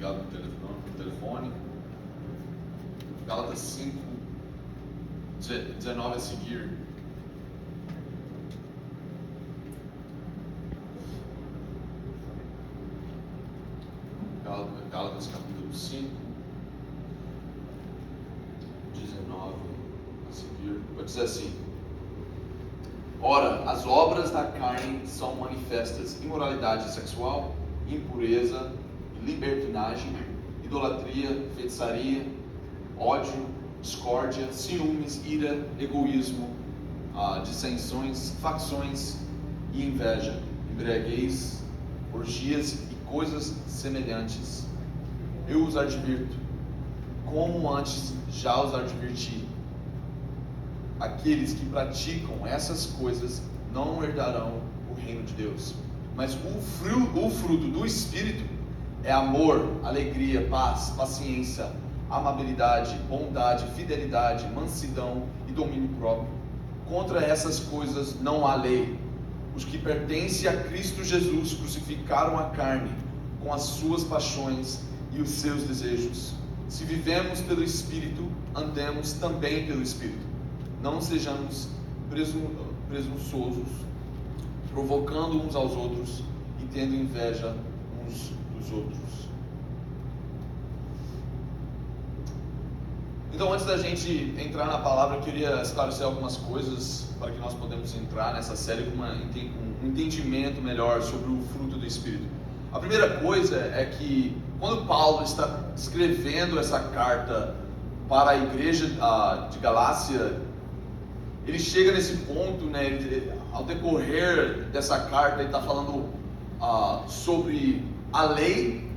ligado no telefone. Gálatas 5, 19 a seguir. Gálatas capítulo 5, 19 a seguir. Vai dizer assim: ora, as obras da carne são manifestas: imoralidade sexual, impureza, libertinagem, idolatria, feitiçaria, ódio, discórdia, ciúmes, ira, egoísmo, dissensões, facções e inveja, embriaguez, orgias e coisas semelhantes. Eu os advirto, como antes já os adverti. Aqueles que praticam essas coisas não herdarão o reino de Deus. Mas o fruto do Espírito é amor, alegria, paz, paciência, amabilidade, bondade, fidelidade, mansidão e domínio próprio. Contra essas coisas não há lei. Os que pertencem a Cristo Jesus crucificaram a carne com as suas paixões e os seus desejos. Se vivemos pelo Espírito, andemos também pelo Espírito. Não sejamos presunçosos, provocando uns aos outros e tendo inveja uns dos outros. Então, antes da gente entrar na palavra, eu queria esclarecer algumas coisas para que nós podemos entrar nessa série com um entendimento melhor sobre o fruto do Espírito. A primeira coisa é que quando Paulo está escrevendo essa carta para a igreja de Galácia, ele chega nesse ponto, né, ao decorrer dessa carta, ele está falando sobre a lei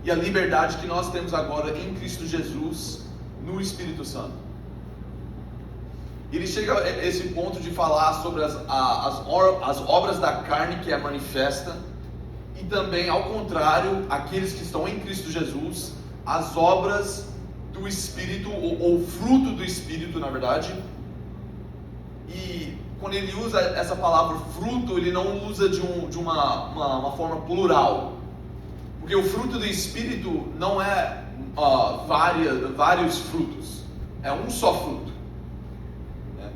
e a liberdade que nós temos agora em Cristo Jesus, no Espírito Santo. Ele chega a esse ponto de falar sobre as obras da carne que é manifesta, e também, ao contrário, aqueles que estão em Cristo Jesus, as obras do Espírito, ou fruto do Espírito, na verdade. E quando ele usa essa palavra fruto, ele não usa de uma forma plural, porque o fruto do Espírito não é vários frutos, é um só fruto, né?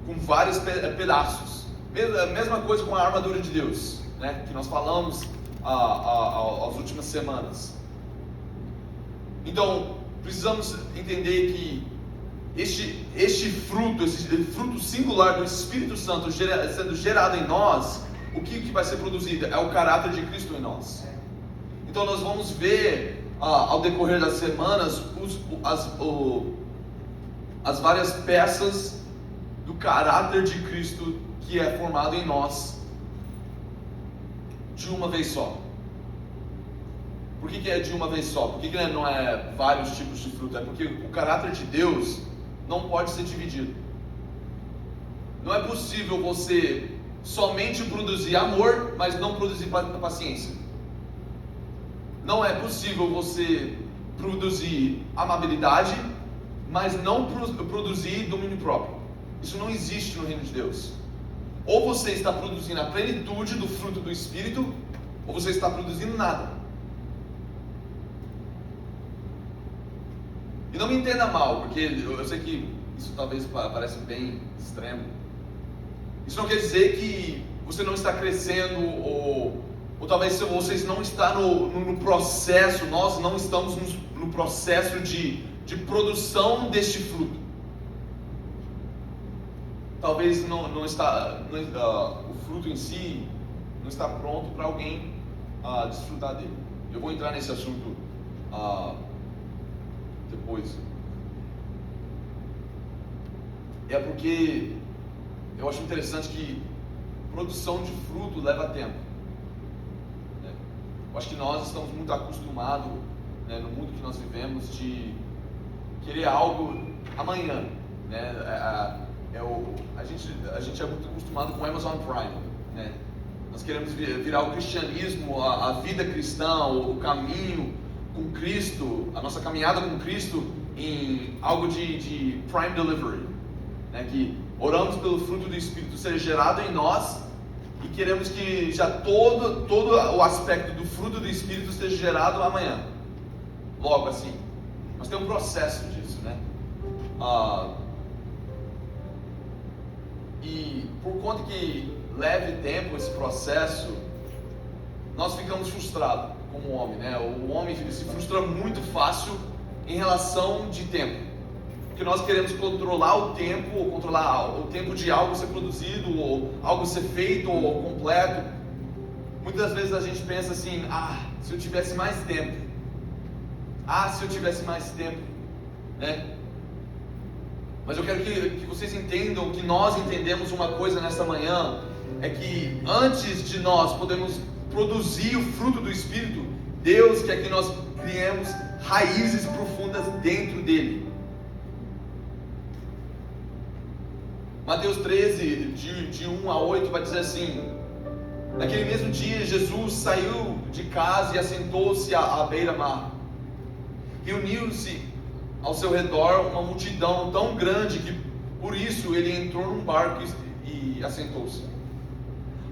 Com vários pedaços. Mesma coisa com a armadura de Deus, né? Que nós falamos as últimas semanas. Então precisamos entender que este fruto singular do Espírito Santo sendo gerado em nós, o que vai ser produzido? É o caráter de Cristo em nós. Então nós vamos ver ao decorrer das semanas as várias peças do caráter de Cristo que é formado em nós de uma vez só. Por que é de uma vez só? Por que não é vários tipos de fruto? É porque o caráter de Deus não pode ser dividido. Não é possível você somente produzir amor, mas não produzir paciência. Não é possível você produzir amabilidade, mas não produzir domínio próprio. Isso não existe no reino de Deus. Ou você está produzindo a plenitude do fruto do Espírito, ou você está produzindo nada. E não me entenda mal, porque eu sei que isso talvez pareça bem extremo. Isso não quer dizer que você não está crescendo, ou talvez vocês não estão no processo, nós não estamos no processo de produção deste fruto. Talvez não está, o fruto em si não está pronto para alguém desfrutar dele. Eu vou entrar nesse assunto depois. É porque eu acho interessante que produção de fruto leva tempo, né? Eu acho que nós estamos muito acostumados, né, no mundo que nós vivemos, de querer algo amanhã, né? A gente é muito acostumado com o Amazon Prime, né? Nós queremos virar o cristianismo, a vida cristã, o caminho com Cristo, a nossa caminhada com Cristo em algo de Prime Delivery, né? Que oramos pelo fruto do Espírito ser gerado em nós e queremos que já todo o aspecto do fruto do Espírito esteja gerado amanhã. logo assim. Mas tem um processo disso, né? E por conta que leve tempo esse processo, nós ficamos frustrados como homem, né? O homem se frustra muito fácil em relação de tempo, porque nós queremos controlar o tempo, ou controlar o tempo de algo ser produzido, ou algo ser feito, ou completo. Muitas vezes a gente pensa assim: se eu tivesse mais tempo, se eu tivesse mais tempo, né? Mas eu quero que vocês entendam, que nós entendemos uma coisa nesta manhã, é que antes de nós podermos produzir o fruto do Espírito, Deus quer que nós criemos raízes profundas dentro dele. Mateus 13, de 1 a 8, vai dizer assim: naquele mesmo dia, Jesus saiu de casa e assentou-se à beira-mar. Reuniu-se ao seu redor uma multidão tão grande que, por isso, ele entrou num barco e assentou-se.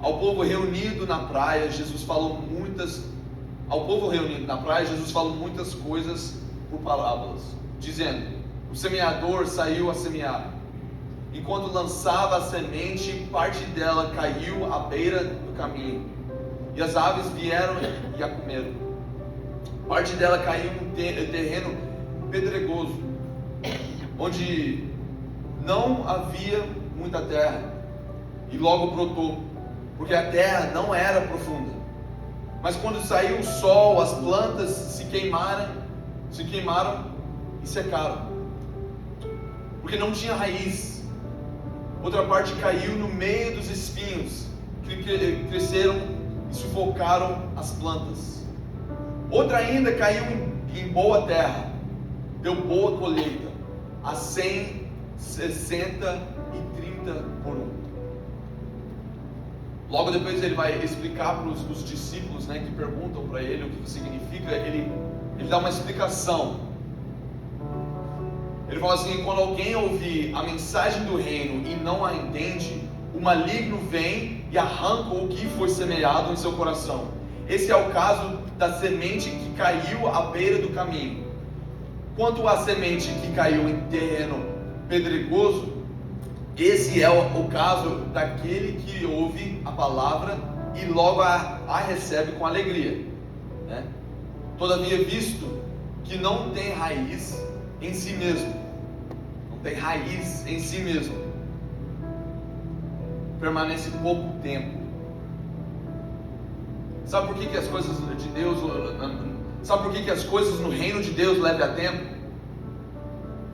Ao povo reunido na praia, Jesus falou muitas coisas por parábolas, dizendo: o semeador saiu a semear. Enquanto lançava a semente, parte dela caiu à beira do caminho, e as aves vieram e a comeram. Parte dela caiu em terreno pedregoso, onde não havia muita terra, e logo brotou, porque a terra não era profunda. Mas quando saiu o sol, as plantas se queimaram e secaram, porque não tinha raiz. Outra parte caiu no meio dos espinhos, que cresceram e sufocaram as plantas. Outra ainda caiu em boa terra, deu boa colheita, a 100, 60 e 30 por um. Logo depois ele vai explicar para os discípulos, né, que perguntam para ele o que significa. Ele dá uma explicação. Ele fala assim: quando alguém ouvir a mensagem do reino e não a entende, o maligno vem e arranca o que foi semeado em seu coração. Esse é o caso da semente que caiu à beira do caminho. Quanto à semente que caiu em terreno pedregoso, esse é o caso daquele que ouve a palavra e logo a recebe com alegria, né? Todavia, visto que não tem raiz em si mesmo, permanece pouco tempo. Sabe por que as coisas de Deus, sabe por que as coisas no reino de Deus levam a tempo?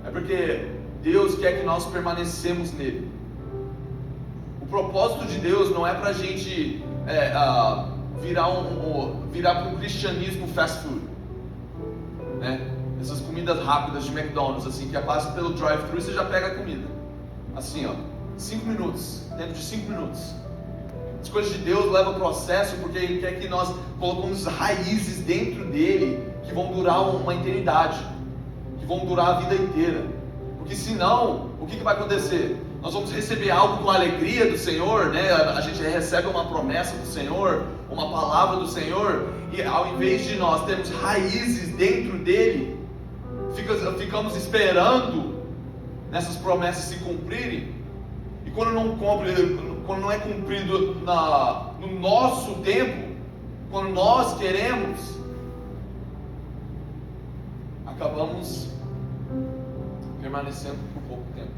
É porque Deus quer que nós permanecemos nele. O propósito de Deus não é para a gente virar para um cristianismo fast food, né? Essas comidas rápidas de McDonald's, assim, que passa pelo drive-thru e você já pega a comida, assim, 5 minutos, dentro de 5 minutos. As coisas de Deus levam processo, porque Ele quer que nós colocamos raízes dentro dele, que vão durar uma eternidade, que vão durar a vida inteira. Porque senão, o que vai acontecer? Nós vamos receber algo com a alegria do Senhor, né? A gente recebe uma promessa do Senhor, uma palavra do Senhor, e ao invés de nós termos raízes dentro dele, ficamos esperando nessas promessas se cumprirem, e quando não é cumprido no nosso tempo, quando nós queremos, acabamos permanecendo por pouco tempo,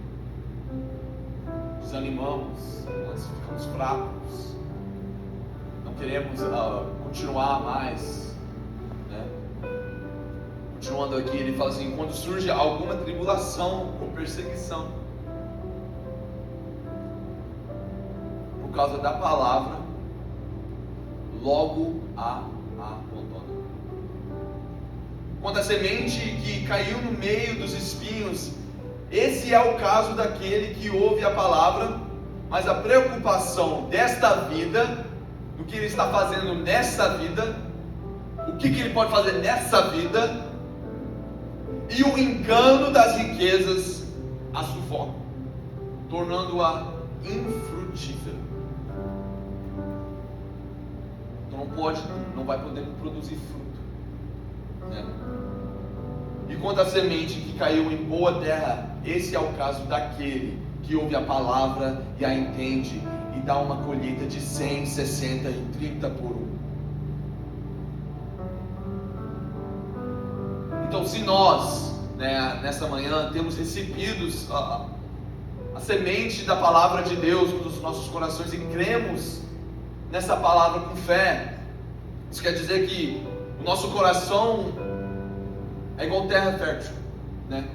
desanimamos, nós ficamos fracos, não queremos continuar mais, né? Continuando aqui, ele fala assim: quando surge alguma tribulação ou perseguição por causa da palavra, logo a abandona. Quando a semente que caiu no meio dos espinhos, esse é o caso daquele que ouve a palavra, mas a preocupação desta vida, do que ele está fazendo nessa vida, o que ele pode fazer nessa vida, e o engano das riquezas a sufoca, tornando-a infrutífera. Então não vai poder produzir fruto, né? Enquanto a semente que caiu em boa terra, esse é o caso daquele que ouve a palavra e a entende e dá uma colheita de 100, 60 e 30 por um. Então, se nós, nessa manhã, temos recebido a semente da palavra de Deus nos nossos corações e cremos nessa palavra com fé, isso quer dizer que o nosso coração é igual terra fértil, né?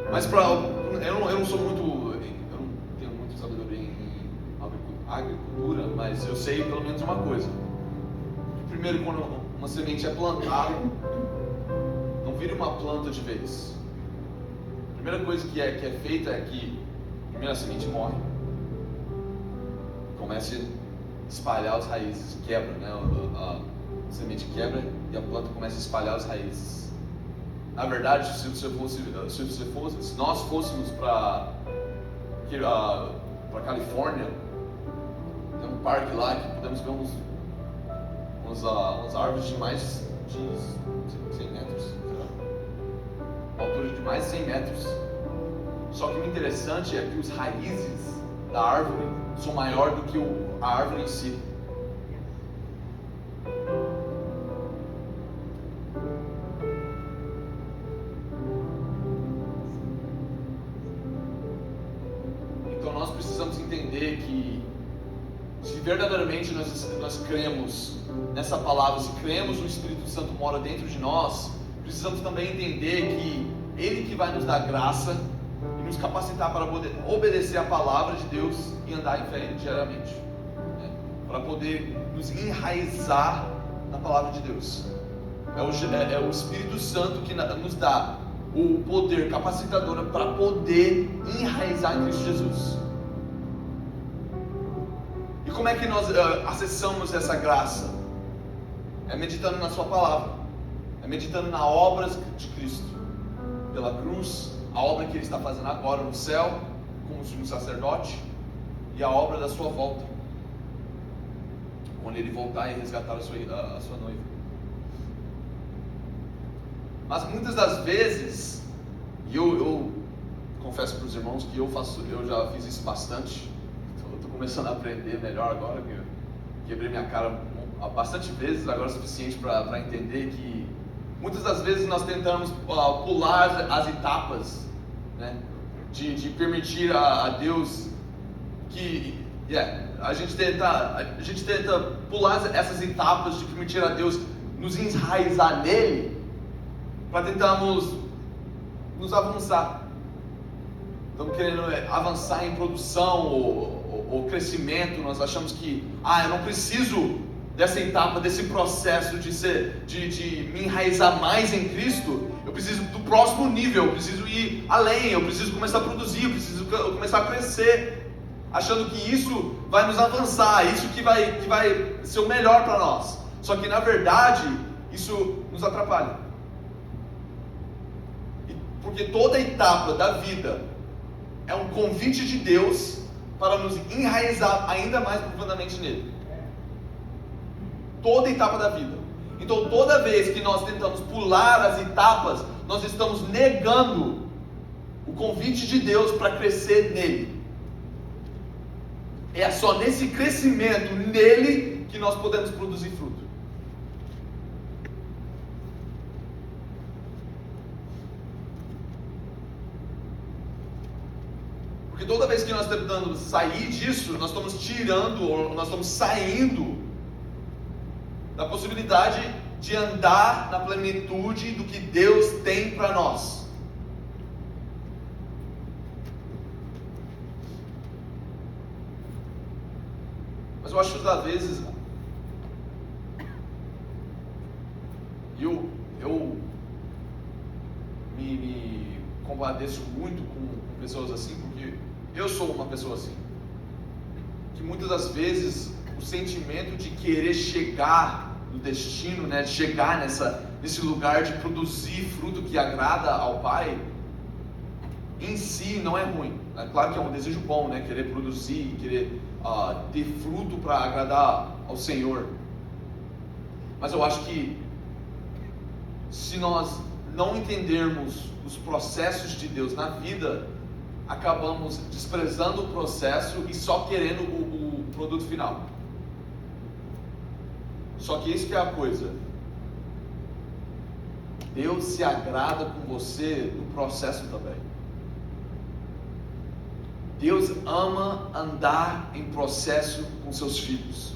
Mas eu não sou muito, eu não tenho muito sabedoria em agricultura, mas eu sei pelo menos uma coisa: que primeiro, quando uma semente é plantada, não vira uma planta de vez. A primeira coisa que é feita é que primeiro a semente morre, começa a espalhar as raízes, quebra, né? A semente quebra e a planta começa a espalhar as raízes. Na verdade, se nós fôssemos para Califórnia, tem um parque lá que podemos ver umas árvores de mais de 100 metros, uma altura de mais de 100 metros. Só que o interessante é que as raízes da árvore são maiores do que a árvore em si. Então nós precisamos entender que se verdadeiramente nós cremos nessa palavra, se cremos no Espírito Santo mora dentro de nós, precisamos também entender que Ele que vai nos dar graça e nos capacitar para poder obedecer a palavra de Deus e andar em fé diariamente, né? Para poder nos enraizar na palavra de Deus. É o Espírito Santo que nos dá o poder capacitador para poder enraizar em Cristo Jesus. E como é que nós acessamos essa graça? É meditando na sua palavra, é meditando na obra de Cristo, pela cruz, a obra que Ele está fazendo agora no céu, como sumo sacerdote, e a obra da sua volta, quando Ele voltar e resgatar a sua noiva. Mas muitas das vezes, e eu confesso para os irmãos que eu já fiz isso bastante, estou começando a aprender melhor agora, que eu quebrei minha cara bastante vezes, agora é suficiente para entender que muitas das vezes nós tentamos pular as etapas, né, de permitir a Deus que a gente tenta pular essas etapas de permitir a Deus nos enraizar nele, para tentarmos nos avançar. Estamos querendo avançar em produção ou crescimento. Nós achamos que eu não preciso dessa etapa, desse processo de me enraizar mais em Cristo. Eu preciso do próximo nível, eu preciso ir além, eu preciso começar a produzir, eu preciso começar a crescer, achando que isso vai nos avançar, isso que vai ser o melhor para nós. Só que na verdade isso nos atrapalha, porque toda etapa da vida é um convite de Deus para nos enraizar ainda mais profundamente nele. Toda etapa da vida. Então toda vez que nós tentamos pular as etapas, nós estamos negando o convite de Deus para crescer nele. É só nesse crescimento nele que nós podemos produzir fruto. Porque toda vez que nós estamos tentando sair disso, nós estamos tirando, ou nós estamos saindo da possibilidade de andar na plenitude do que Deus tem para nós. Mas eu acho que às vezes eu me compadeço muito com pessoas assim, porque eu sou uma pessoa assim, que muitas das vezes o sentimento de querer chegar no destino, né, de chegar nesse lugar de produzir fruto que agrada ao Pai, em si não é ruim. É claro que é um desejo bom, né, querer produzir, querer ter fruto para agradar ao Senhor. Mas eu acho que se nós não entendermos os processos de Deus na vida, acabamos desprezando o processo e só querendo o produto final. Só que isso que é a coisa. Deus se agrada com você no processo também. Deus ama andar em processo com seus filhos.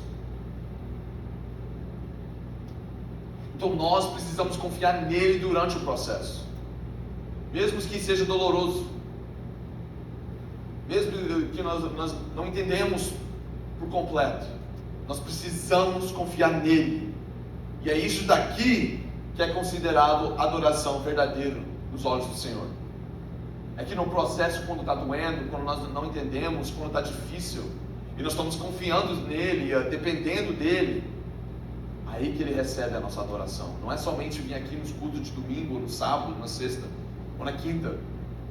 Então nós precisamos confiar nele durante o processo, mesmo que seja doloroso, mesmo que nós não entendemos por completo, nós precisamos confiar nele. E é isso daqui que é considerado adoração verdadeira nos olhos do Senhor. É que no processo, quando está doendo, quando nós não entendemos, quando está difícil, e nós estamos confiando nele, dependendo dele, aí que ele recebe a nossa adoração. Não é somente vir aqui nos cultos de domingo, no sábado, na sexta, ou na quinta,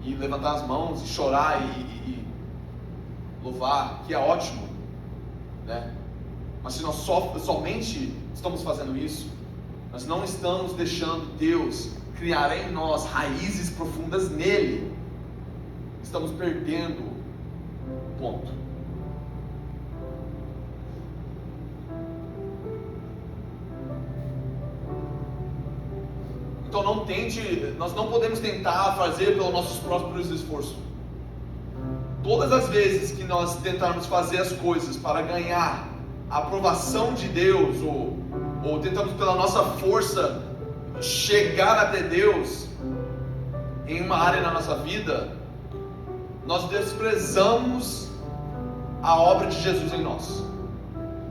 e levantar as mãos, e chorar, e louvar, que é ótimo, né? Mas se nós somente estamos fazendo isso, nós não estamos deixando Deus criar em nós raízes profundas nele. Estamos perdendo o ponto. Então nós não podemos tentar fazer pelos nossos próprios esforços. Todas as vezes que nós tentarmos fazer as coisas para ganhar a aprovação de Deus, ou tentamos pela nossa força chegar até Deus em uma área na nossa vida, nós desprezamos a obra de Jesus em nós,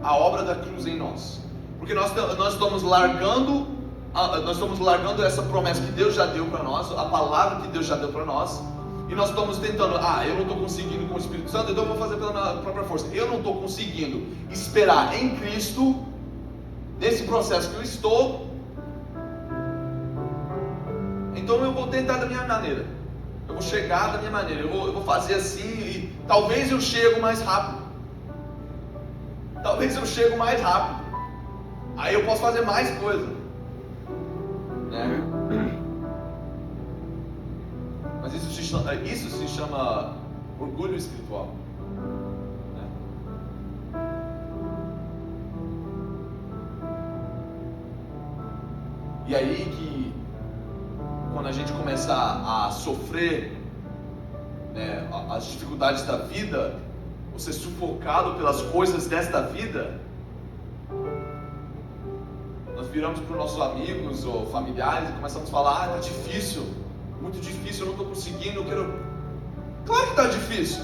a obra da cruz em nós, porque nós estamos largando essa promessa que Deus já deu para nós, a palavra que Deus já deu para nós, e nós estamos tentando, eu não estou conseguindo com o Espírito Santo, então eu vou fazer pela minha própria força. Eu não estou conseguindo esperar em Cristo, nesse processo que eu estou, então eu vou tentar da minha maneira, eu vou chegar da minha maneira, eu vou fazer assim, e talvez eu chego mais rápido, aí eu posso fazer mais coisa, né? Mas isso se chama orgulho espiritual, né? E aí que quando a gente começar a sofrer, né, as dificuldades da vida, ou ser sufocado pelas coisas desta vida, nós viramos para os nossos amigos ou familiares e começamos a falar: está difícil, muito difícil, eu não estou conseguindo, eu quero... Claro que está difícil.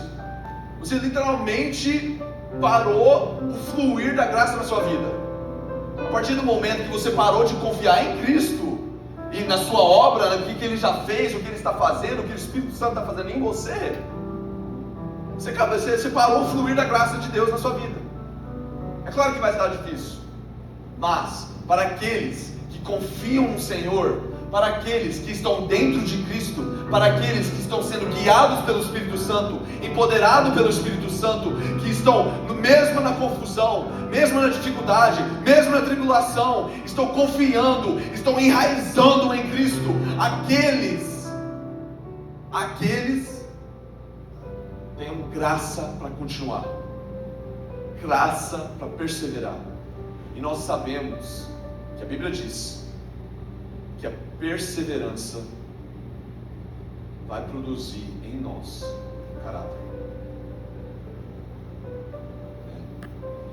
Você literalmente parou o fluir da graça na sua vida. A partir do momento que você parou de confiar em Cristo e na sua obra, no que Ele já fez, o que Ele está fazendo, o que o Espírito Santo está fazendo em você, você parou o fluir da graça de Deus na sua vida. É claro que vai estar difícil, mas para aqueles que confiam no Senhor, para aqueles que estão dentro de Cristo, para aqueles que estão sendo guiados pelo Espírito Santo, empoderados pelo Espírito Santo, que estão mesmo na confusão, mesmo na dificuldade, mesmo na tribulação, estão confiando, estão enraizando em Cristo. Aqueles têm graça para continuar, graça para perseverar. E nós sabemos que a Bíblia diz que a perseverança vai produzir em nós caráter.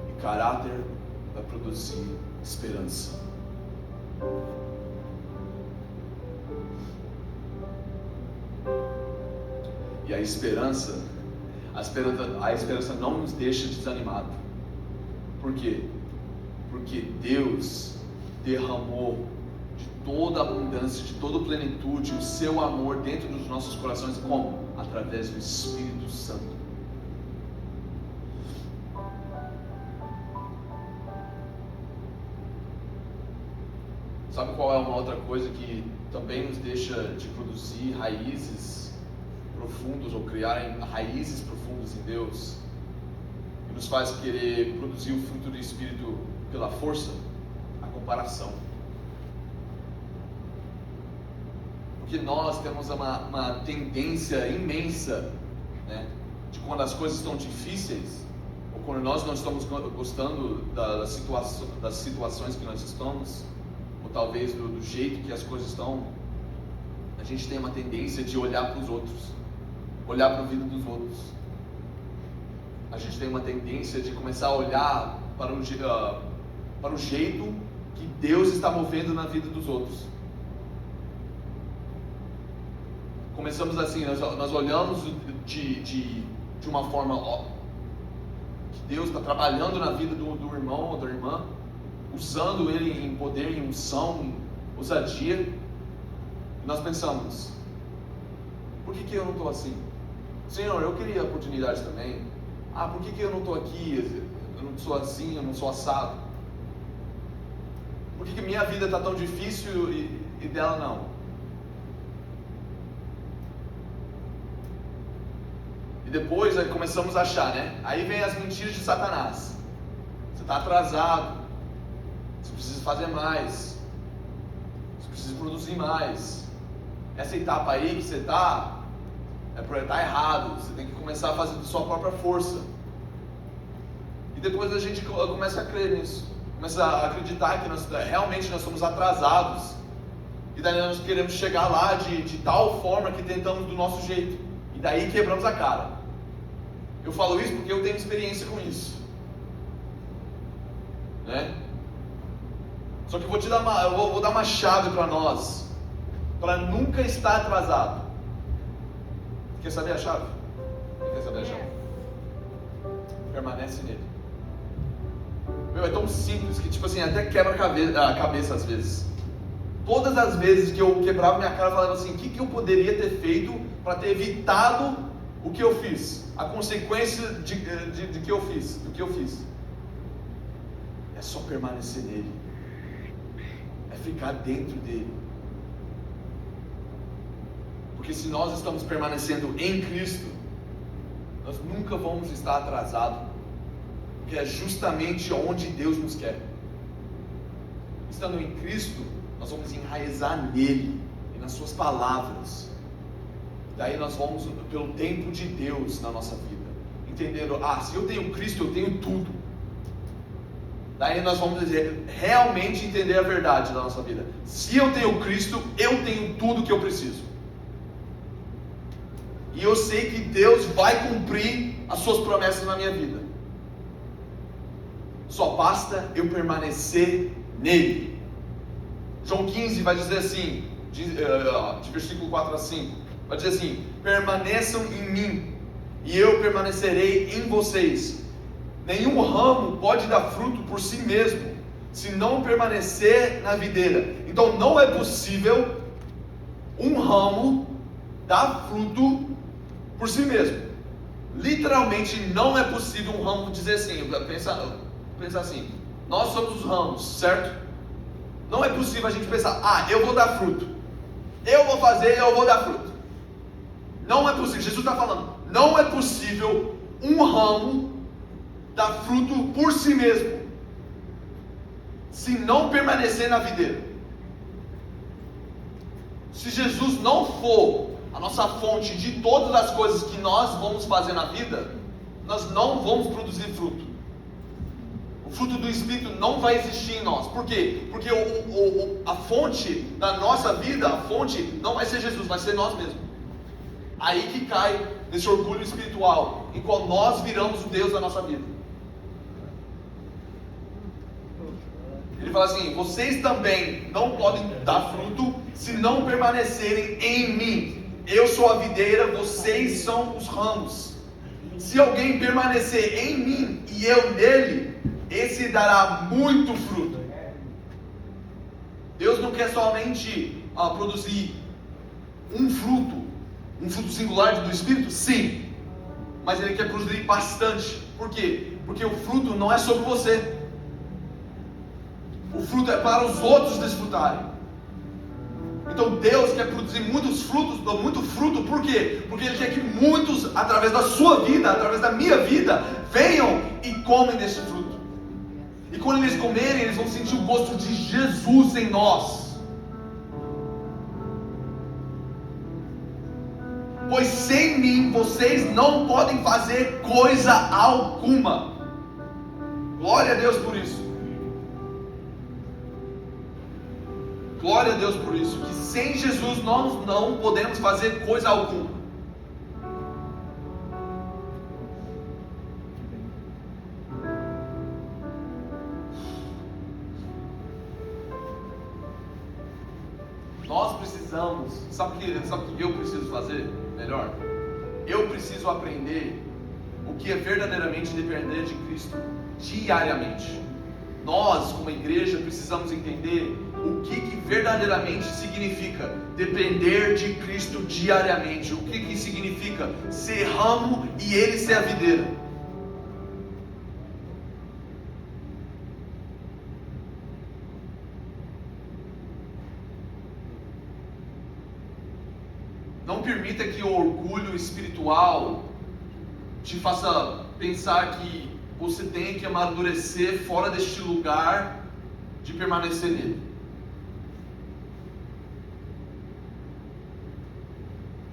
E caráter vai produzir esperança. E a esperança não nos deixa desanimados. Por quê? Porque Deus derramou de toda a abundância, de toda a plenitude, o seu amor dentro dos nossos corações. Como? Através do Espírito Santo. Sabe qual é uma outra coisa que também nos deixa de produzir raízes profundas, ou criar raízes profundas em Deus, e nos faz querer produzir o fruto do Espírito pela força? A comparação. Porque nós temos uma tendência imensa, né, de quando as coisas estão difíceis, ou quando nós não estamos gostando das situações que nós estamos, ou talvez do jeito que as coisas estão, a gente tem uma tendência de olhar para os outros, olhar para a vida dos outros. A gente tem uma tendência de começar a olhar para o jeito que Deus está movendo na vida dos outros. Começamos assim, nós olhamos de uma forma que Deus está trabalhando na vida do irmão ou da irmã, usando ele em poder, em unção, em ousadia, e nós pensamos: por que eu não estou assim? Senhor, eu queria oportunidades também. Por que eu não estou aqui? Eu não sou assim, eu não sou assado. Por que minha vida está tão difícil e dela não? E depois aí começamos a achar, né? Aí vem as mentiras de Satanás. Você está atrasado, você precisa fazer mais, você precisa produzir mais. Essa etapa aí que você está errado, você tem que começar a fazer de sua própria força. E depois a gente começa a crer nisso, começa a acreditar que realmente nós somos atrasados, e daí nós queremos chegar lá de tal forma que tentamos do nosso jeito, e daí quebramos a cara. Eu falo isso porque eu tenho experiência com isso, né? Só que eu vou dar uma chave para nós, para nunca estar atrasado. Quer saber a chave? Quer saber a chave? Permanece nele. É tão simples que, tipo assim, até quebra a cabeça às vezes. Todas as vezes que eu quebrava minha cara, eu falava assim: o que eu poderia ter feito para ter evitado o que eu fiz? A consequência de que eu fiz, do que eu fiz. É só permanecer nele. É ficar dentro dele. Porque se nós estamos permanecendo em Cristo, nós nunca vamos estar atrasados, porque é justamente onde Deus nos quer. Estando em Cristo, nós vamos enraizar nele e nas suas palavras. Daí nós vamos pelo tempo de Deus na nossa vida, entendendo: se eu tenho Cristo, eu tenho tudo. Daí nós vamos realmente entender a verdade da nossa vida. Se eu tenho Cristo, eu tenho tudo que eu preciso. E eu sei que Deus vai cumprir as suas promessas na minha vida. Só basta eu permanecer nele. João 15 vai dizer assim, de versículo 4 a 5, vai dizer assim: permaneçam em mim, e eu permanecerei em vocês. Nenhum ramo pode dar fruto por si mesmo, se não permanecer na videira. Então não é possível um ramo dar fruto por si mesmo. Literalmente não é possível um ramo dizer assim, pensar assim: nós somos os ramos, certo? Não é possível a gente pensar: eu vou dar fruto, eu vou fazer, eu vou dar fruto. Não é possível. Jesus está falando: não é possível um ramo dar fruto por si mesmo, se não permanecer na videira. Se Jesus não for a nossa fonte de todas as coisas que nós vamos fazer na vida, nós não vamos produzir fruto. O fruto do Espírito não vai existir em nós. Por quê? Porque a fonte da nossa vida, a fonte não vai ser Jesus, vai ser nós mesmos. Aí que cai nesse orgulho espiritual, em qual nós viramos o Deus da nossa vida. Ele fala assim: vocês também não podem dar fruto se não permanecerem em mim. Eu sou a videira, vocês são os ramos. Se alguém permanecer em mim e eu nele, esse dará muito fruto. Deus não quer somente produzir um fruto singular do Espírito, sim, mas Ele quer produzir bastante. Por quê? Porque o fruto não é sobre você. O fruto é para os outros desfrutarem. Então Deus quer produzir muito fruto, por quê? Porque Ele quer que muitos, através da sua vida, através da minha vida, venham e comem desse fruto. E quando eles comerem, eles vão sentir o gosto de Jesus em nós. pois sem mim vocês não podem fazer coisa alguma. Glória a Deus por isso. Glória a Deus por isso, que sem Jesus nós não podemos fazer coisa alguma. Nós precisamos, sabe o que eu preciso fazer melhor? Eu preciso aprender o que é verdadeiramente depender de Cristo diariamente. Nós, como igreja, precisamos entender o que verdadeiramente significa depender de Cristo diariamente. O que significa ser ramo e Ele ser a videira. Não permita que o orgulho espiritual te faça pensar que você tem que amadurecer fora deste lugar de permanecer nele.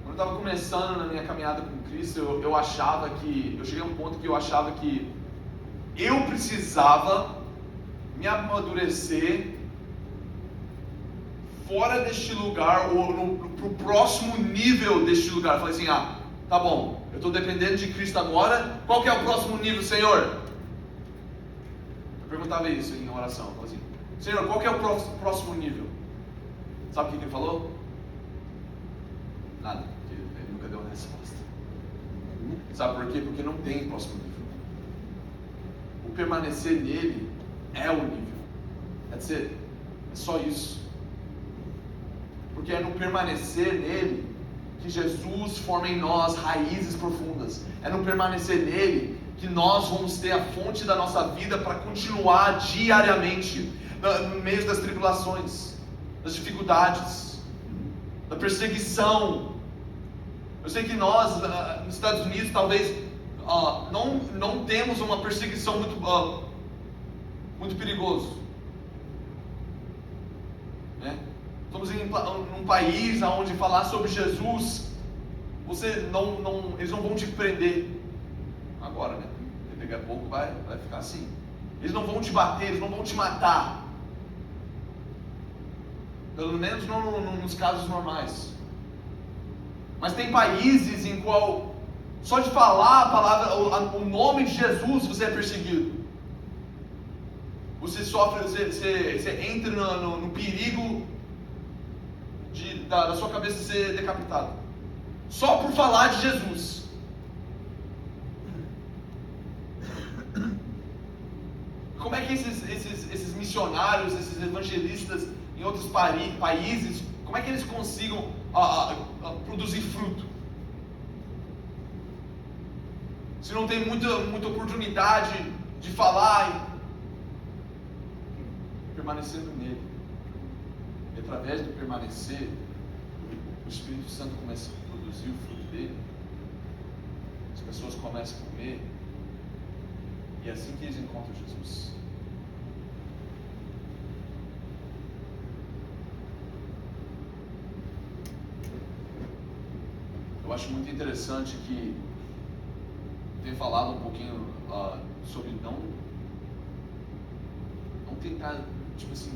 Quando eu estava começando na minha caminhada com Cristo, eu cheguei a um ponto que eu achava que eu precisava me amadurecer fora deste lugar, ou pro próximo nível deste lugar. Eu falei assim, tá bom, eu estou dependendo de Cristo agora, qual que é o próximo nível, Senhor? Eu perguntava isso em oração, eu falei assim, Senhor, qual que é o próximo nível? Sabe o que ele falou? Nada, porque ele nunca deu uma resposta. Sabe por quê? Porque não tem próximo nível. O permanecer nele é o nível. That's it. É só isso. Porque é no permanecer nele que Jesus forma em nós raízes profundas. É no permanecer nele que nós vamos ter a fonte da nossa vida para continuar diariamente no meio das tribulações, das dificuldades, da perseguição. Eu sei que nós, nos Estados Unidos, talvez não temos uma perseguição muito perigosa, né? Estamos em um país onde falar sobre Jesus, eles não vão te prender agora, né? Porque daqui a pouco vai ficar assim. Eles não vão te bater, eles não vão te matar. Pelo menos não nos casos normais. Mas tem países em qual só de falar a palavra, o nome de Jesus, você é perseguido. Você sofre, você entra no perigo da sua cabeça ser decapitada. Só por falar de Jesus. Como é que esses missionários, esses evangelistas em outros países, como é que eles consigam produzir fruto? Se não tem muita oportunidade de falar, permanecendo nele. E através do permanecer, o Espírito Santo começa a produzir o fruto dele. As pessoas começam a comer. E é assim que eles encontram Jesus. Eu acho muito interessante que tem falado um pouquinho sobre não tentar, tipo assim,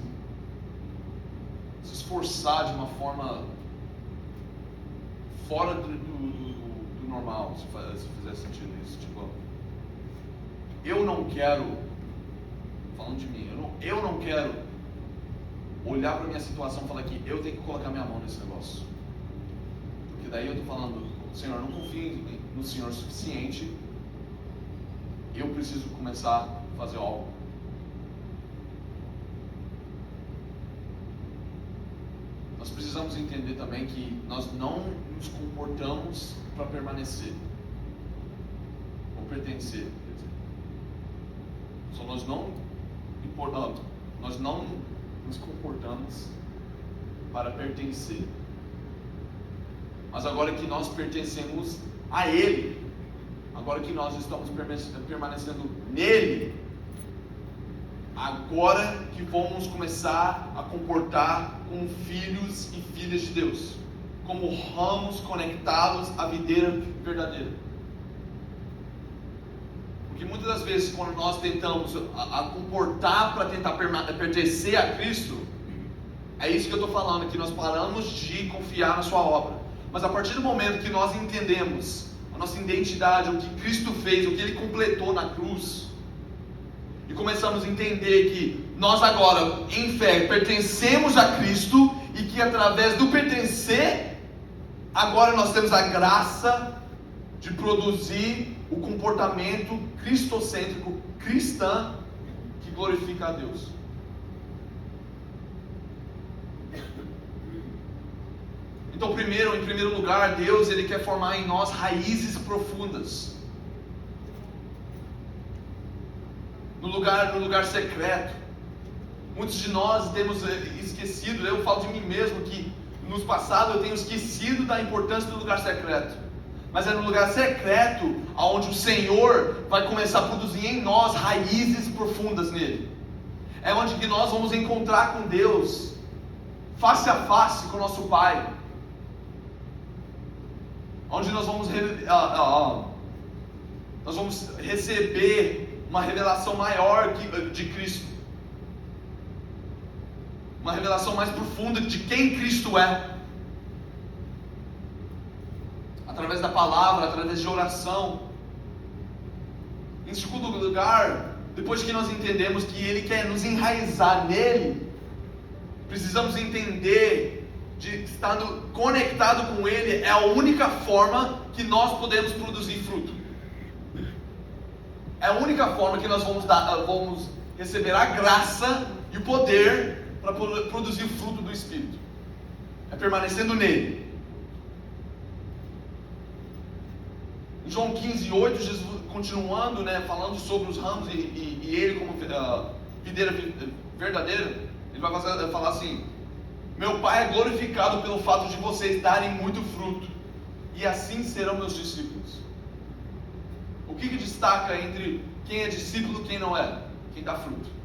se esforçar de uma forma fora do normal, se fizer sentido isso. Tipo, eu não quero, falando de mim, eu não quero olhar para a minha situação e falar que eu tenho que colocar minha mão nesse negócio. Porque daí eu estou falando, Senhor, eu não confio no Senhor o suficiente, eu preciso começar a fazer algo. Nós precisamos entender também que nós não nos comportamos para permanecer ou pertencer. Quer dizer. Só nós não nos comportamos para pertencer. Mas agora que nós pertencemos a Ele, agora que nós estamos permanecendo nele, agora que vamos começar a comportar como filhos e filhas de Deus, como ramos conectados à videira verdadeira. Porque muitas das vezes, quando nós tentamos comportar para tentar pertencer a Cristo, é isso que eu estou falando, que nós paramos de confiar na sua obra. Mas a partir do momento que nós entendemos a nossa identidade, o que Cristo fez, o que Ele completou na cruz, e começamos a entender que nós agora, em fé, pertencemos a Cristo, e que através do pertencer, agora nós temos a graça de produzir o comportamento cristocêntrico, cristã, que glorifica a Deus. Então, em primeiro lugar, Deus Ele quer formar em nós raízes profundas. No lugar secreto. Muitos de nós temos esquecido, eu falo de mim mesmo, que nos passados eu tenho esquecido da importância do lugar secreto. Mas é no lugar secreto onde o Senhor vai começar a produzir em nós raízes profundas nele. É onde que nós vamos encontrar com Deus, face a face com o nosso Pai. Onde nós vamos receber uma revelação maior de Cristo. Uma revelação mais profunda de quem Cristo é. Através da palavra, através de oração. Em segundo lugar, depois que nós entendemos que Ele quer nos enraizar nele, precisamos entender de estar conectado com Ele é a única forma que nós podemos produzir fruto. É a única forma que nós vamos receber a graça e o poder para produzir o fruto do Espírito. É permanecendo nele. Em João 15:8, Jesus continuando, falando sobre os ramos e ele como videira verdadeira, ele vai falar assim: meu Pai é glorificado pelo fato de vocês darem muito fruto, e assim serão meus discípulos. O que destaca entre quem é discípulo e quem não é? Quem dá fruto.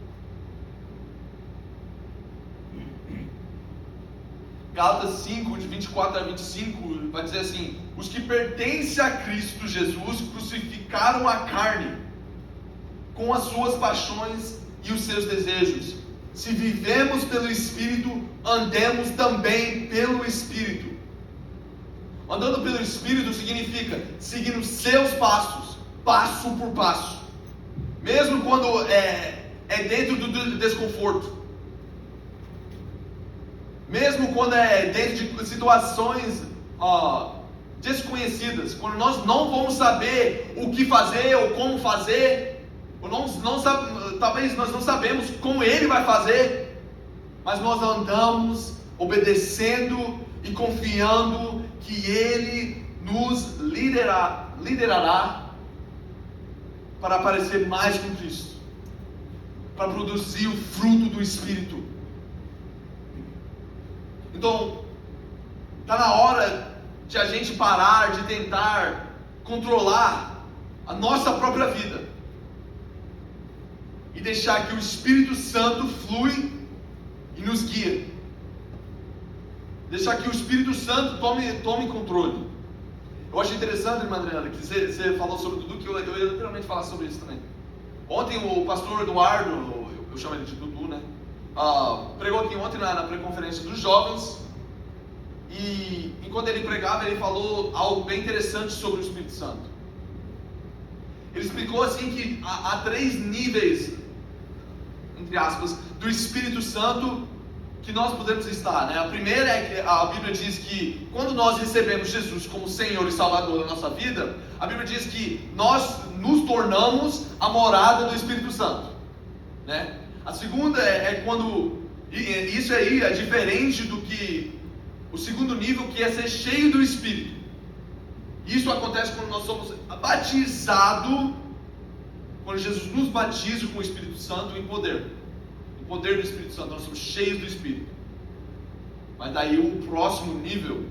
Gálatas 5, de 24 a 25, vai dizer assim: os que pertencem a Cristo Jesus crucificaram a carne com as suas paixões e os seus desejos. Se vivemos pelo Espírito, andemos também pelo Espírito. Andando pelo Espírito significa seguindo seus passos, passo por passo, mesmo quando é dentro do desconforto, mesmo quando é dentro de situações desconhecidas, quando nós não vamos saber o que fazer ou como fazer, ou talvez nós não sabemos como Ele vai fazer, mas nós andamos obedecendo e confiando que Ele nos liderará para parecer mais com Cristo, para produzir o fruto do Espírito. Então, está na hora de a gente parar de tentar controlar a nossa própria vida e deixar que o Espírito Santo flui e nos guia. Deixar que o Espírito Santo tome controle. Eu acho interessante, irmã Adriana, que você falou sobre Dudu, que eu ia literalmente falar sobre isso também. Ontem o pastor Eduardo, eu chamo ele de Dudu, pregou aqui ontem na pré-conferência dos jovens, e enquanto ele pregava, ele falou algo bem interessante sobre o Espírito Santo. Ele explicou assim que há 3 níveis, entre aspas, do Espírito Santo que nós podemos estar, A primeira é que a Bíblia diz que quando nós recebemos Jesus como Senhor e Salvador da nossa vida, a Bíblia diz que nós nos tornamos a morada do Espírito Santo, A segunda é quando, isso aí é diferente do que o segundo nível, que é ser cheio do Espírito. Isso acontece quando nós somos batizados, quando Jesus nos batiza com o Espírito Santo em poder. O poder do Espírito Santo, nós somos cheios do Espírito. Mas daí o próximo nível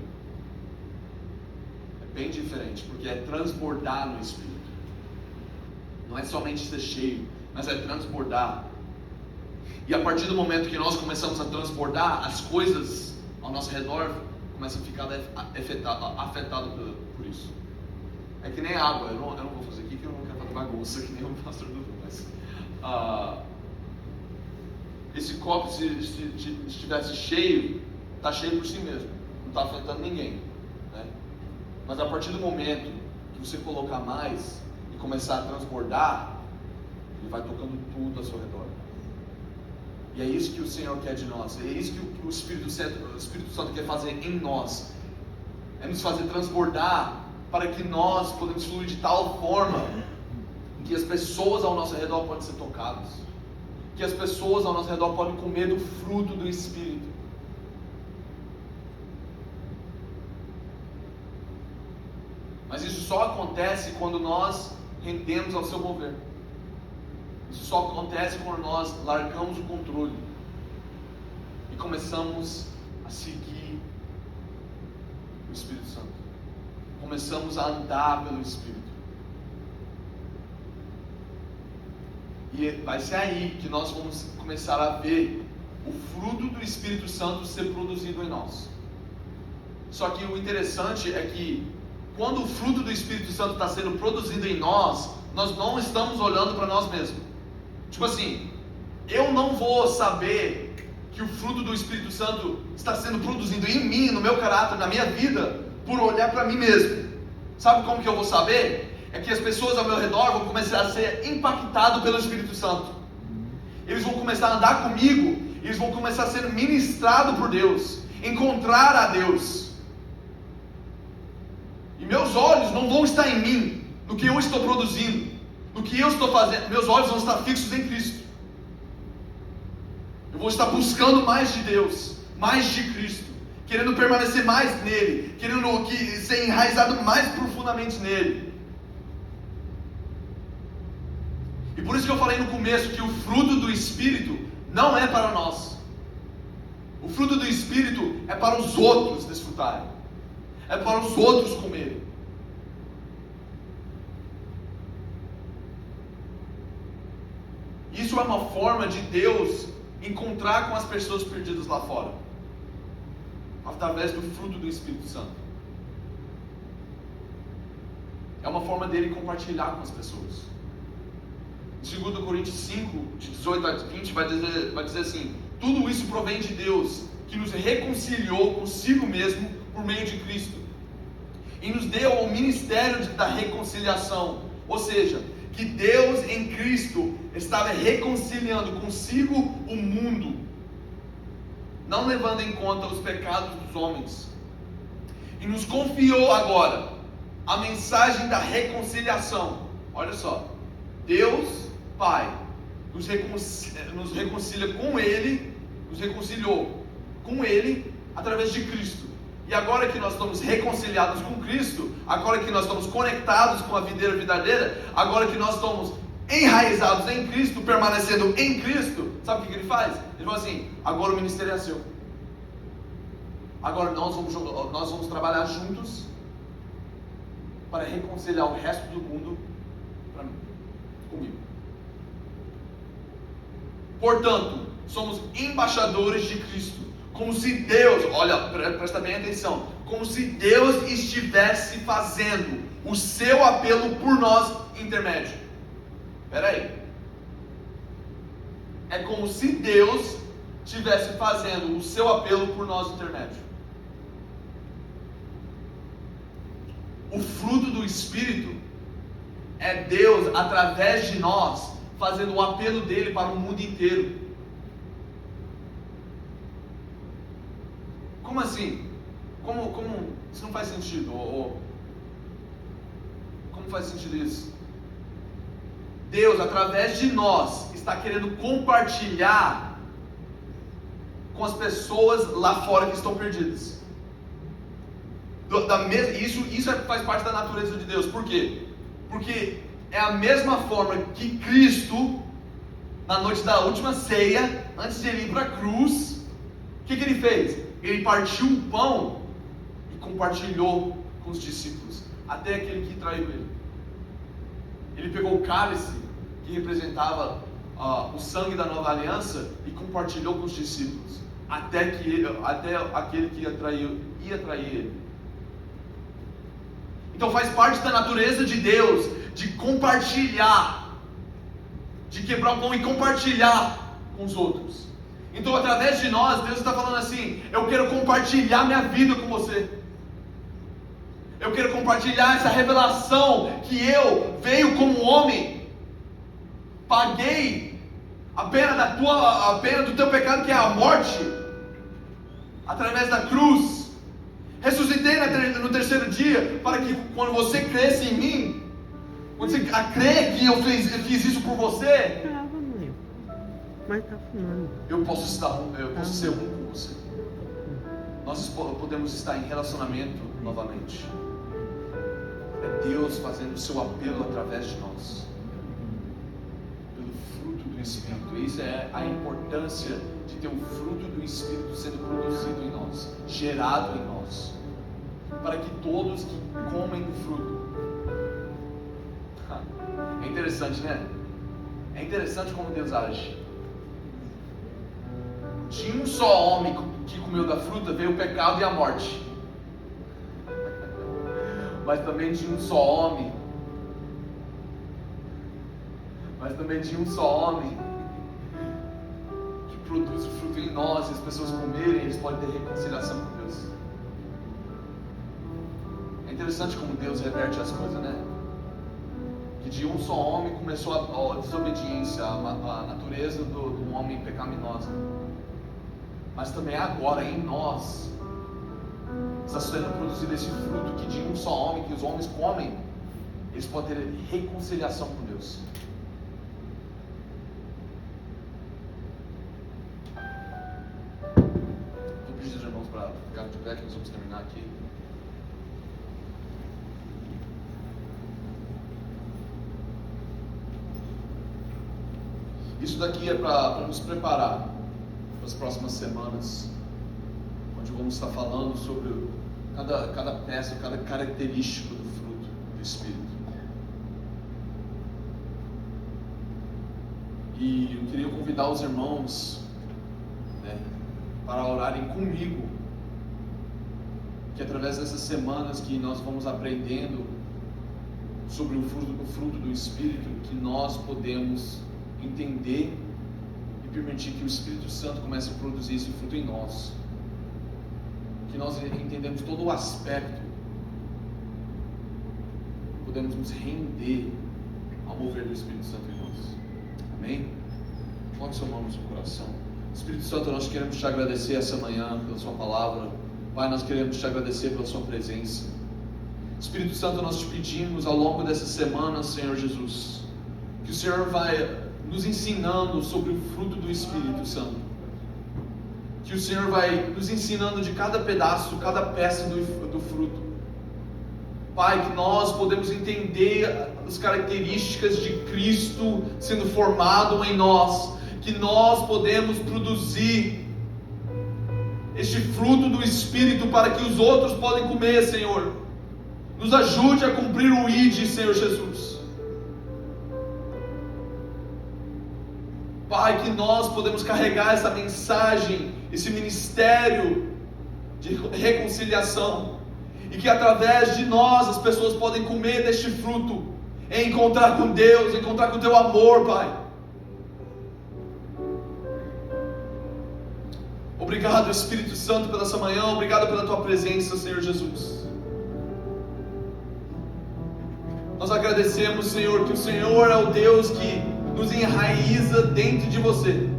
é bem diferente, porque é transbordar no Espírito. Não é somente ser cheio, mas é transbordar. E a partir do momento que nós começamos a transbordar, as coisas ao nosso redor começa a ficar afetado por isso. É que nem água, eu não vou fazer aqui que eu não quero fazer bagunça, que nem o pastor Dudu, mas esse copo, se estivesse cheio, está cheio por si mesmo, não está afetando ninguém, né? Mas a partir do momento que você colocar mais e começar a transbordar, ele vai tocando tudo ao seu redor. E é isso que o Senhor quer de nós, é isso que o Espírito Santo quer fazer em nós, é nos fazer transbordar, para que nós podemos fluir de tal forma que as pessoas ao nosso redor podem ser tocadas, que as pessoas ao nosso redor podem comer do fruto do Espírito. Mas isso só acontece quando nós rendemos ao seu mover. Isso só acontece quando nós largamos o controle e começamos a seguir o Espírito Santo. Começamos a andar pelo Espírito. E vai ser aí que nós vamos começar a ver o fruto do Espírito Santo ser produzido em nós. Só que o interessante é que quando o fruto do Espírito Santo está sendo produzido em nós, nós não estamos olhando para nós mesmos. Tipo assim, eu não vou saber que o fruto do Espírito Santo está sendo produzido em mim, no meu caráter, na minha vida, por olhar para mim mesmo. Sabe como que eu vou saber? É que as pessoas ao meu redor vão começar a ser impactadas pelo Espírito Santo. Eles vão começar a andar comigo, eles vão começar a ser ministrados por Deus, encontrar a Deus. E meus olhos não vão estar em mim, no que eu estou produzindo, no que eu estou fazendo. Meus olhos vão estar fixos em Cristo. Eu vou estar buscando mais de Deus, mais de Cristo, querendo permanecer mais nele, querendo ser enraizado mais profundamente nele. E por isso que eu falei no começo que o fruto do Espírito não é para nós. O fruto do Espírito é para os outros desfrutarem, é para os outros comerem. Isso é uma forma de Deus encontrar com as pessoas perdidas lá fora, através do fruto do Espírito Santo. É uma forma dele compartilhar com as pessoas. Em 2 Coríntios 5, de 18 a 20, vai dizer assim: tudo isso provém de Deus, que nos reconciliou consigo mesmo por meio de Cristo, e nos deu o ministério da reconciliação. Ou seja, que Deus em Cristo estava reconciliando consigo o mundo, não levando em conta os pecados dos homens, e nos confiou agora a mensagem da reconciliação. Olha só, Deus Pai nos reconcilia com Ele, nos reconciliou com Ele através de Cristo. E agora que nós estamos reconciliados com Cristo, agora que nós estamos conectados com a videira verdadeira, agora que nós estamos enraizados em Cristo, permanecendo em Cristo, sabe o que Ele faz? Ele fala assim: agora o ministério é seu. Agora nós vamos trabalhar juntos para reconciliar o resto do mundo comigo. Portanto, somos embaixadores de Cristo, como se Deus, olha, presta bem atenção, como se Deus estivesse fazendo o seu apelo por nós intermédio. Espera aí. É como se Deus estivesse fazendo o seu apelo por nós intermédio. O fruto do Espírito é Deus, através de nós, fazendo o apelo dele para o mundo inteiro. Como assim? Como isso não faz sentido? Como faz sentido isso? Deus, através de nós, está querendo compartilhar com as pessoas lá fora que estão perdidas. Isso faz parte da natureza de Deus. Por quê? Porque é a mesma forma que Cristo, na noite da última ceia, antes de ele ir para a cruz, o que ele fez? Ele partiu o pão e compartilhou com os discípulos, até aquele que traiu ele. Ele pegou o cálice, que representava o sangue da nova aliança, e compartilhou com os discípulos. até aquele que ia trair ele. Então faz parte da natureza de Deus de compartilhar, de quebrar o pão e compartilhar com os outros. Então através de nós, Deus está falando assim: eu quero compartilhar minha vida com você. Eu quero compartilhar essa revelação que eu veio como homem, paguei a pena do teu pecado, que é a morte, através da cruz. Ressuscitei no terceiro dia, para que quando você cresce em mim, quando você crê que eu fiz isso por você, mas tá fumando. eu posso ser um com você. Nós podemos estar em relacionamento novamente. É Deus fazendo o seu apelo através de nós, pelo fruto do Espírito. Isso é a importância de ter o fruto do Espírito sendo produzido em nós, gerado em nós, para que todos que comem do fruto. É interessante, né? É interessante como Deus age. De um só homem que comeu da fruta veio o pecado e a morte. Mas também de um só homem que produz o fruto em nós, e as pessoas comerem, eles podem ter reconciliação com Deus. É interessante como Deus reverte as coisas, né? Que de um só homem começou a desobediência, a natureza do homem pecaminosa. Mas também agora em nós está sendo produzido esse fruto, que de um só homem, que os homens comem, eles podem ter reconciliação com Deus. Vou pedir aos irmãos para ficar de pé, que nós vamos terminar aqui. Isso daqui é para nos preparar para as próximas semanas, onde vamos estar falando sobre cada peça, cada característica do fruto do Espírito. E eu queria convidar os irmãos, né, para orarem comigo, que através dessas semanas que nós vamos aprendendo sobre o fruto do Espírito, que nós podemos entender e permitir que o Espírito Santo comece a produzir esse fruto em nós, que nós entendemos todo o aspecto, podemos nos render ao mover do Espírito Santo em nós. Amém? Coloque sua mão no seu coração. Espírito Santo, nós queremos te agradecer essa manhã pela sua palavra. Pai, nós queremos te agradecer pela sua presença. Espírito Santo, nós te pedimos ao longo dessa semana, Senhor Jesus, que o Senhor vai nos ensinando sobre o fruto do Espírito Santo, que o Senhor vai nos ensinando de cada pedaço, cada peça do fruto. Pai, que nós podemos entender as características de Cristo sendo formado em nós, que nós podemos produzir este fruto do Espírito para que os outros podem comer, Senhor. Nos ajude a cumprir o ID, Senhor Jesus. Pai, que nós podemos carregar essa mensagem, esse ministério de reconciliação, e que através de nós as pessoas podem comer deste fruto, e encontrar com Deus, encontrar com o teu amor, Pai. Obrigado, Espírito Santo, pela essa manhã, obrigado pela tua presença, Senhor Jesus. Nós agradecemos, Senhor, que o Senhor é o Deus que nos enraiza dentro de você,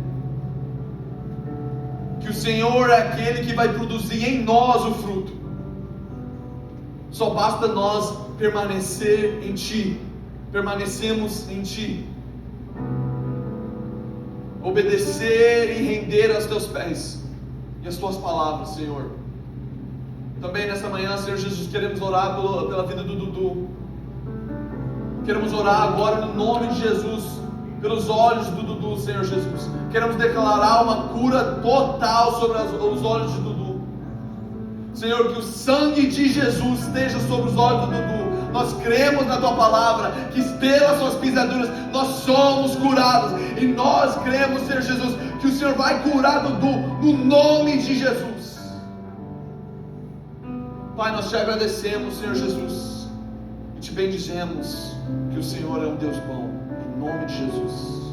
que o Senhor é aquele que vai produzir em nós o fruto. Só basta nós permanecer em Ti, permanecemos em Ti, obedecer e render aos Teus pés e as Tuas palavras, Senhor. Também nesta manhã, Senhor Jesus, queremos orar pela vida do Dudu. Queremos orar agora no nome de Jesus pelos olhos do Dudu, Senhor Jesus. Queremos declarar uma cura total sobre os olhos de Dudu. Senhor, que o sangue de Jesus esteja sobre os olhos do Dudu. Nós cremos na Tua palavra, que pelas Suas pisaduras nós somos curados. E nós cremos, Senhor Jesus, que o Senhor vai curar, Dudu, no nome de Jesus. Pai, nós te agradecemos, Senhor Jesus, e te bendizemos, que o Senhor é um Deus bom, em nome de Jesus.